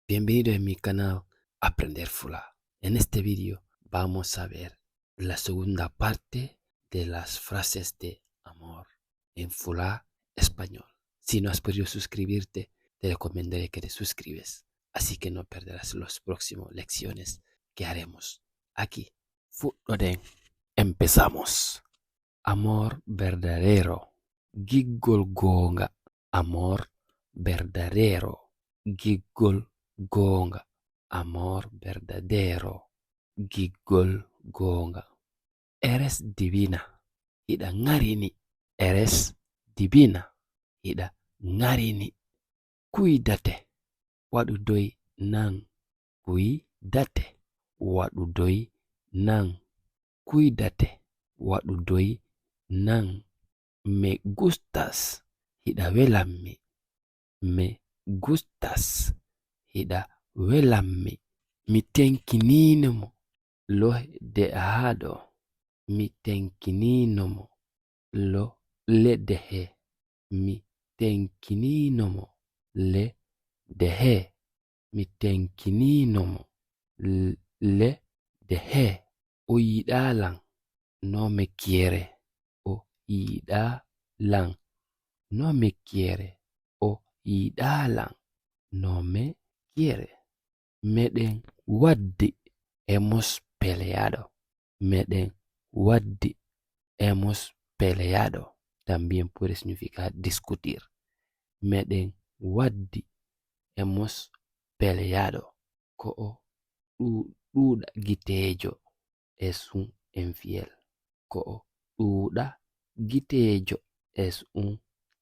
Bienvenido en mi canal Aprender Fula. En este vídeo vamos a ver la segunda parte de las frases de amor en Fula español. Si no has podido suscribirte, te recomendaré que te suscribes, así que no perderás las próximas lecciones que haremos aquí. Fuloden. Empezamos. Amor verdadero. Giggol gonga. Amor verdadero. Giggol gonga. Amor verdadero. Giggol gonga. Eres divina. Ida ngarini. Eres divina. Ida ngarini. Cuídate. Waɗu doy nan. Cuídate. Waɗu doy nan. Cuídate. Waɗu doy nan. Me gustas. Ida welammi. Me gustas. Ida welammi. Mi tenkininomo. Lo de'aɗo. Mi tenkininomo. Lo ledehe. Mi tenkininomo. Le dehe. Mi tenkininomo. Le dehe. O yiɗalan. No me quiere. O yiɗalan. No me quiere. O yiɗalan. No me quiere. Meɗen waddi. Hemos peleado. Meɗen waddi. Hemos peleado. También puede significar discutir. Meɗen waddi. Hemos peleado. Ko'o ɗuɗa gitejo es un infiel. Ko'o ɗuɗa gitejo es un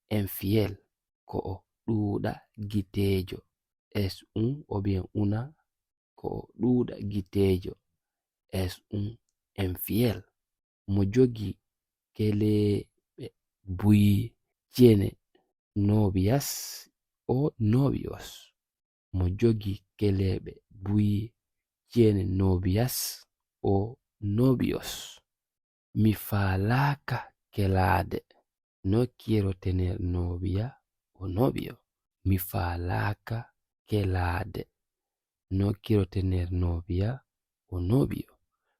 infiel. Ko'o ɗuɗa gitejo es un o bien una. Ko'o ɗuɗa gitejo es un infiel. Mo jogi keleɓe buyi tiene novias o novios. Mo jogi keleɓe buyi tiene novias o novios. Mi falaka kelade. No quiero tener novia o novio. Mi falaka kelade. No quiero tener novia o novio.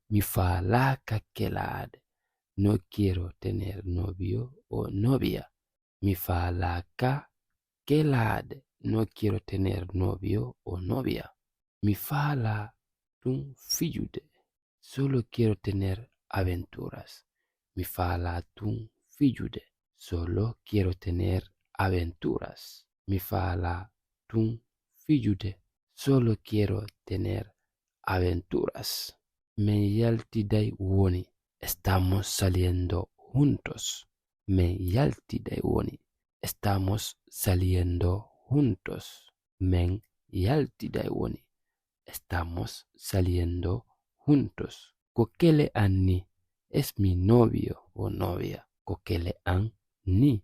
Mi falaka kelade. No quiero tener novio o novia. Mi falaka kelade. No quiero tener novio o novia. Mi fala tun fijude. Solo quiero tener aventuras. Mi fala tun fijude. Solo quiero tener aventuras. Mi fala tun fijude. Solo quiero tener aventuras. Me yaltidai woni. Estamos saliendo juntos. Me yaltidai woni. Estamos saliendo juntos. Men yaltidai woni. Estamos saliendo juntos. Kokele Anni es mi novio o novia. Kokele Anni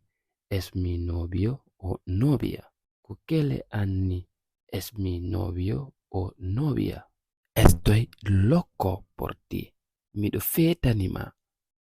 es mi novio o novia. Kokele Anni es mi novio o novia. Estoy loco por ti. Miɗo fetanima.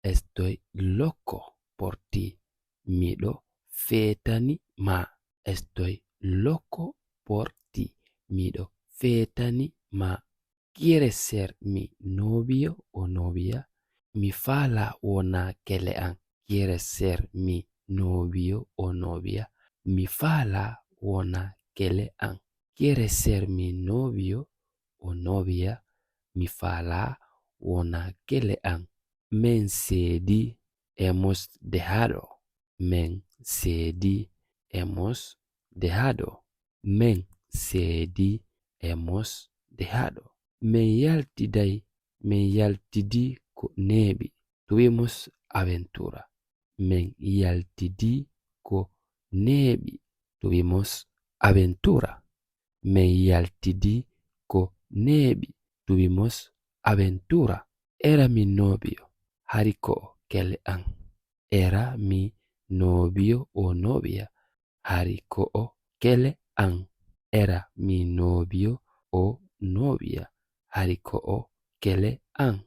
Estoy loco por ti. Miɗo fetanima. Estoy loco por ti. Miɗo fetanima. ¿Quieres ser mi novio o novia? Mi fala wona kele an. ¿Quieres ser mi novio o novia? Mi fala wona kele an. ¿Quieres ser mi novio o novia? Mi fala wona kele an. Men sedi hemos dejado. Men sedi hemos dejado. Men sedi hemos dejado. Men yaltidi ko nebi. Tuvimos aventura. Men yaltidi ko nebi. Tuvimos aventura. Men yaltidi ko nebi. Tuvimos aventura. Era mi novio. Hariko kele an. Era mi novio o novia. Hariko kele an. Era mi novio o novia. Hariko kele an.